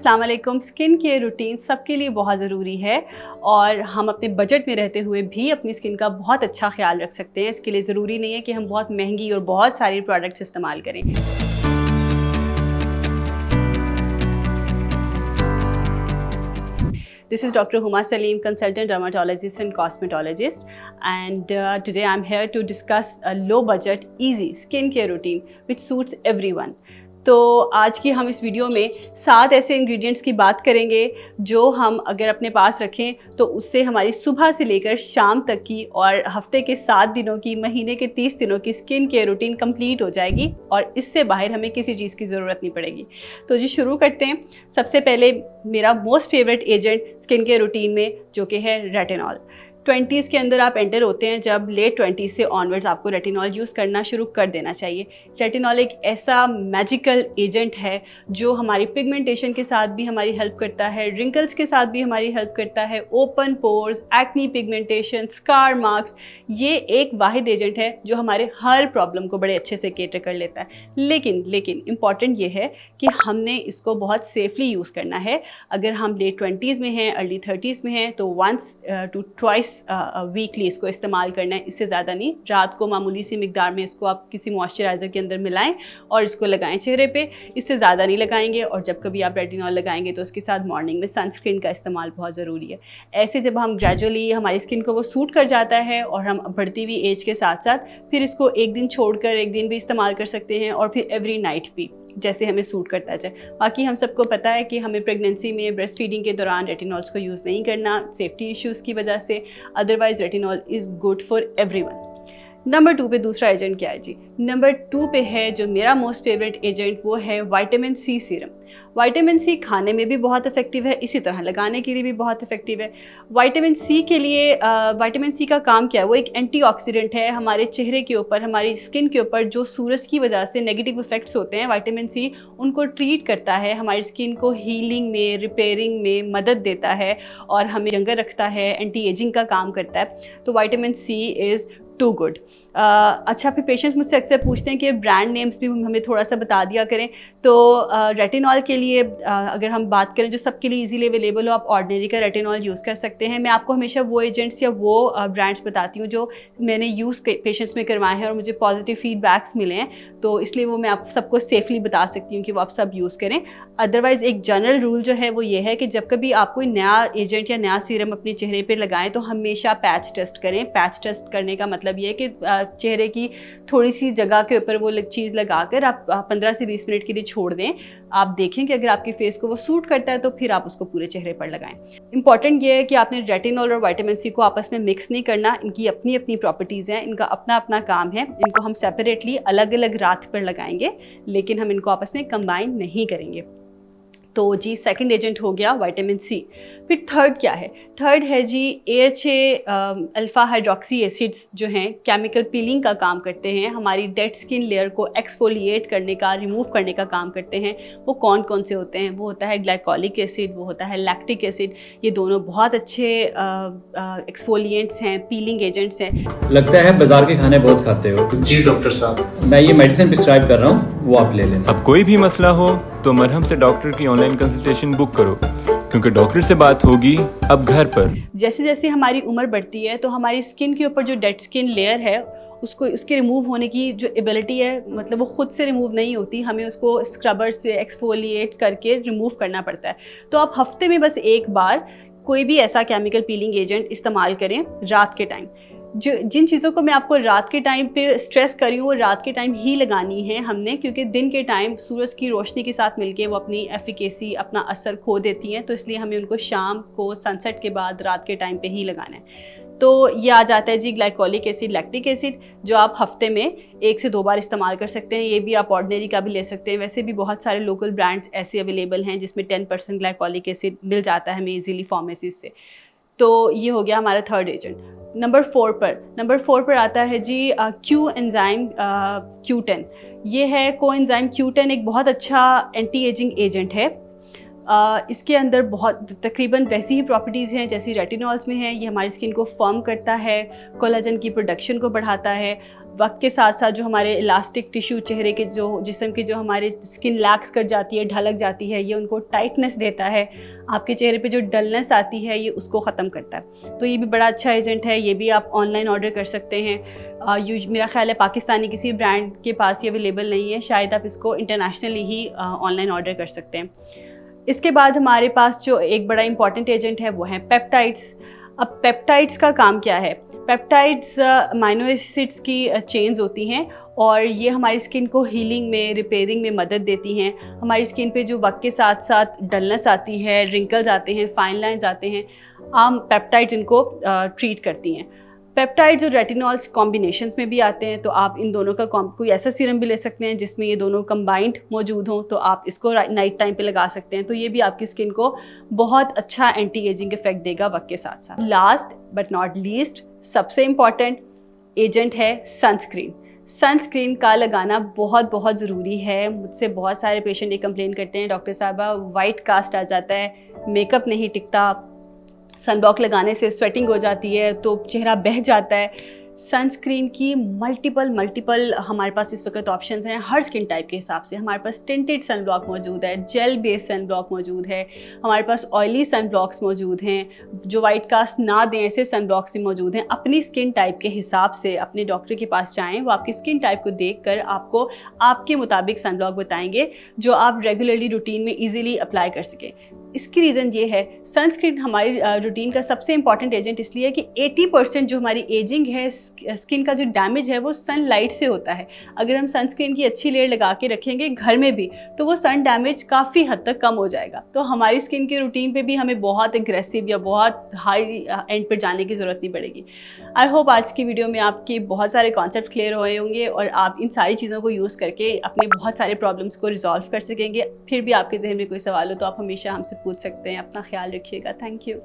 अस्सलाम वालेकुम। Skin care routine सबके लिए बहुत ज़रूरी है और हम अपने बजट में रहते हुए भी अपनी स्किन का बहुत अच्छा ख्याल रख सकते हैं। इसके लिए ज़रूरी नहीं है कि हम बहुत महंगी और बहुत सारी प्रोडक्ट्स इस्तेमाल करें। This is Dr. Huma Salim, consultant dermatologist and cosmetologist, and today I'm here to discuss a low budget, easy skincare routine which suits everyone. तो आज की हम इस वीडियो में 7 ऐसे इंग्रेडिएंट्स की बात करेंगे जो हम अगर अपने पास रखें तो उससे हमारी सुबह से लेकर शाम तक की और हफ्ते के 7 दिनों की, महीने के 30 दिनों की स्किन केयर रूटीन कंप्लीट हो जाएगी और इससे बाहर हमें किसी चीज़ की ज़रूरत नहीं पड़ेगी। तो जी शुरू करते हैं। सबसे पहले मेरा most favourite agent skin care routine में जो कि है रेटिनॉल। 20s के अंदर आप एंटर होते हैं जब लेट 20s से ऑनवर्ड्स आपको रेटिनॉल यूज़ करना शुरू कर देना चाहिए। रेटिनॉल एक ऐसा मैजिकल एजेंट है जो हमारी पिगमेंटेशन के साथ भी हमारी हेल्प करता है, रिंकल्स के साथ भी हमारी हेल्प करता है, open pores, acne pigmentation, scar marks, ये एक वाहिद एजेंट है जो हमारे हर प्रॉब्लम को बड़े अच्छे से केटर कर लेता है। लेकिन इम्पॉर्टेंट ये है कि हमने इसको बहुत सेफली यूज़ करना है। अगर हम लेट 20s में हैं, अर्ली 30s में हैं तो वंस टू ट्वाइस वीकली इसको इस्तेमाल करना है, इससे ज़्यादा नहीं। रात को मामूली सी मिकदार में इसको आप किसी मॉइस्चराइज़र के अंदर मिलाएं और इसको लगाएं चेहरे पे, इससे ज़्यादा नहीं लगाएंगे। और जब कभी आप रेटिनॉल लगाएंगे तो उसके साथ मॉर्निंग में सनस्क्रीन का इस्तेमाल बहुत ज़रूरी है। ऐसे जब हम ग्रेजुअली हमारी स्किन को वो सूट कर जाता है और हम बढ़ती हुई एज के साथ साथ फिर इसको एक दिन छोड़कर एक दिन भी इस्तेमाल कर सकते हैं और फिर एवरी नाइट भी, जैसे हमें सूट करता जाए। बाकी हम सबको पता है कि हमें प्रेगनेंसी में ब्रेस्ट फीडिंग के दौरान रेटिनॉल्स को यूज़ नहीं करना सेफ्टी इश्यूज़ की वजह से। Otherwise retinol is good for everyone. Number 2 पे दूसरा एजेंट क्या है जी? नंबर 2 पे है जो मेरा मोस्ट फेवरेट एजेंट, वो है vitamin C serum. Vitamin C खाने में भी बहुत इफेक्टिव है, इसी तरह लगाने के लिए भी बहुत इफेक्टिव है। विटामिन सी के लिए विटामिन सी का काम क्या है? वो एक एंटीऑक्सीडेंट है। हमारे चेहरे के ऊपर, हमारी स्किन के ऊपर जो सूरज की वजह से नेगेटिव इफेक्ट्स होते हैं, विटामिन सी उनको ट्रीट करता है, हमारी स्किन को हीलिंग में, रिपेयरिंग में मदद देता है और हमें यंगर रखता है, एंटी एजिंग का काम करता है। तो vitamin C is too good. अच्छा, फिर पेशेंट्स मुझसे अक्सर पूछते हैं कि ब्रांड नेम्स भी हमें थोड़ा सा बता दिया करें। तो रेटिनॉल के लिए अगर हम बात करें जो सबके लिए इजीली अवेलेबल हो, आप ऑर्डिनरी का रेटिनॉल यूज़ कर सकते हैं। मैं आपको हमेशा वो एजेंट्स या वो ब्रांड्स बताती हूँ जो मैंने यूज़ पेशेंट्स में करवाए हैं और मुझे पॉजिटिव फीडबैक्स मिले हैं, तो इसलिए वो मैं आप सबको सेफली बता सकती हूँ कि वो आप सब यूज़ करें। अदरवाइज़ एक जनरल रूल जो है वो ये है कि जब कभी आप कोई नया एजेंट या नया सीरम अपने चेहरे पर लगाएं तो हमेशा पैच टेस्ट करें। पैच टेस्ट करने का मतलब ये है कि चेहरे की थोड़ी सी जगह के ऊपर वो चीज़ लगाकर आप 15 से 20 मिनट के लिए छोड़ दें। आप देखें कि अगर आपके फेस को वो सूट करता है तो फिर आप उसको पूरे चेहरे पर लगाएं। इंपॉर्टेंट ये है कि आपने रेटिनॉल और विटामिन सी को आपस में मिक्स नहीं करना। इनकी अपनी अपनी प्रॉपर्टीज़ हैं, इनका अपना अपना काम है। इनको हम सेपरेटली अलग अलग रात पर लगाएंगे, लेकिन हम इनको आपस में कंबाइन नहीं करेंगे। तो जी सेकंड एजेंट हो गया विटामिन सी। फिर थर्ड क्या है? थर्ड है जी AHA अल्फ़ा हाइड्रोक्सी एसिड्स जो हैं केमिकल पीलिंग का काम करते हैं, हमारी डेड स्किन लेयर को एक्सफोलिएट करने का, रिमूव करने का काम करते हैं। वो कौन कौन से होते हैं? वो होता है ग्लाइकोलिक एसिड, वो होता है लैक्टिक एसिड। ये दोनों बहुत अच्छे एक्सफोलिएंट्स हैं, पीलिंग एजेंट्स हैं। लगता है बाजार के खाने बहुत खाते हो। जी डॉक्टर साहब, मैं ये मेडिसिन प्रिस्क्राइब कर रहा हूँ, वो आप ले लेना। अब कोई भी मसला हो तो मरहम से डॉक्टर की ऑनलाइन कंसल्टेशन बुक करो, क्योंकि डॉक्टर से बात होगी अब घर पर। जैसे जैसे हमारी उम्र बढ़ती है तो हमारी स्किन के ऊपर जो डेड स्किन लेयर है उसके रिमूव होने की जो एबिलिटी है, मतलब वो खुद से रिमूव नहीं होती, हमें उसको स्क्रबर से एक्सफोलिएट करके रिमूव करना पड़ता है। तो आप हफ्ते में बस एक बार कोई भी ऐसा केमिकल पीलिंग एजेंट इस्तेमाल करें रात के टाइम। जिन चीज़ों को मैं आपको रात के टाइम पे स्ट्रेस कर रही हूँ वो रात के टाइम ही लगानी है हमने, क्योंकि दिन के टाइम सूरज की रोशनी के साथ मिलके वो अपनी एफिकेसी, अपना असर खो देती हैं। तो इसलिए हमें उनको शाम को सनसेट के बाद रात के टाइम पे ही लगाना है। तो ये आ जाता है जी ग्लाइकोलिक एसिड, लैक्टिक एसिड, जो आप हफ्ते में 1 से 2 बार इस्तेमाल कर सकते हैं। ये भी आप ऑर्डिनरी का भी ले सकते हैं। वैसे भी बहुत सारे लोकल ब्रांड्स ऐसे अवेलेबल हैं जिसमें 10% ग्लाइकोलिक एसिड मिल जाता है हमें ईजिली फार्मेसी से। तो ये हो गया हमारा थर्ड एजेंट। नंबर 4 पर आता है जी क्यू एंजाइम Q10। ये है कोएंजाइम Q10, एक बहुत अच्छा एंटी एजिंग एजेंट है। इसके अंदर बहुत तकरीबन वैसी ही प्रॉपर्टीज़ हैं जैसी रेटिनॉल्स में है। ये हमारी स्किन को फर्म करता है, कोलाजन की प्रोडक्शन को बढ़ाता है, वक्त के साथ साथ जो हमारे इलास्टिक टिश्यू चेहरे के जो जिस्म के जो हमारे स्किन लैक्स कर जाती है, ढलक जाती है, ये उनको टाइटनेस देता है। आपके चेहरे पे जो डलनेस आती है ये उसको ख़त्म करता है। तो ये भी बड़ा अच्छा एजेंट है, ये भी आप ऑनलाइन ऑर्डर कर सकते हैं। मेरा ख्याल है पाकिस्तानी किसी ब्रांड के पास ये अवेलेबल नहीं है, शायद आप इसको इंटरनेशनली ही ऑनलाइन ऑर्डर कर सकते हैं। इसके बाद हमारे पास जो एक बड़ा इंपॉर्टेंट एजेंट है वो है पेप्टाइड्स। अब पेप्टाइड्स का काम क्या है? पेप्टाइड्स अमीनो एसिड्स की चेन्स होती हैं और ये हमारी स्किन को हीलिंग में, रिपेयरिंग में मदद देती हैं। हमारी स्किन पे जो वक्त के साथ साथ डलनेस आती है, रिंकल्स आते हैं, फाइन लाइंस आते हैं, आम पेप्टाइड्स इनको ट्रीट करती हैं। पेप्टाइड्स और रेटिनॉल्स कॉम्बिनेशंस में भी आते हैं, तो आप इन दोनों का कोई ऐसा सीरम भी ले सकते हैं जिसमें ये दोनों कंबाइंड मौजूद हों, तो आप इसको नाइट टाइम पे लगा सकते हैं। तो ये भी आपकी स्किन को बहुत अच्छा एंटी एजिंग इफेक्ट देगा वक्त के साथ साथ। लास्ट बट नॉट लीस्ट सबसे इम्पॉर्टेंट एजेंट है सनस्क्रीन। सनस्क्रीन का लगाना बहुत ज़रूरी है। मुझसे बहुत सारे पेशेंट ये कंप्लेन करते हैं, डॉक्टर साहबा वाइट कास्ट आ जाता है, मेकअप नहीं टिकता, सनब्लॉक लगाने से स्वेटिंग हो जाती है तो चेहरा बह जाता है। सनस्क्रीन की मल्टीपल हमारे पास इस वक्त ऑप्शंस हैं हर स्किन टाइप के हिसाब से। हमारे पास टिंटेड सनब्लॉक मौजूद है, जेल बेस्ड सनब्लॉक मौजूद है, हमारे पास ऑयली सनब्लॉक्स मौजूद हैं, जो वाइट कास्ट ना दें ऐसे सनब्लॉक्स भी मौजूद हैं। अपनी स्किन टाइप के हिसाब से अपने डॉक्टर के पास जाएँ, वो आपकी स्किन टाइप को देख कर आपको आपके मुताबिक सनब्लॉक बताएंगे जो आप रेगुलरली रूटीन में ईजिली अप्लाई कर सकें। इसकी रीज़न ये है, सनस्क्रीन हमारी रूटीन का सबसे इंपॉर्टेंट एजेंट इसलिए है कि 80% जो हमारी एजिंग है, स्किन का जो डैमेज है वो सनलाइट से होता है। अगर हम सनस्क्रीन की अच्छी लेयर लगा के रखेंगे घर में भी तो वो सन डैमेज काफ़ी हद तक कम हो जाएगा। तो हमारी स्किन के रूटीन पे भी हमें बहुत एग्रेसिव या बहुत हाई एंड पर जाने की ज़रूरत नहीं पड़ेगी। आई होप आज की वीडियो में आपके बहुत सारे कॉन्सेप्ट क्लियर हुए होंगे और आप इन सारी चीज़ों को यूज़ करके अपने बहुत सारे प्रॉब्लम्स को रिजॉल्व कर सकेंगे। फिर भी आपके जहन में कोई सवाल हो तो आप हमेशा हमसे पूछ सकते हैं। अपना ख्याल रखिएगा। Thank you.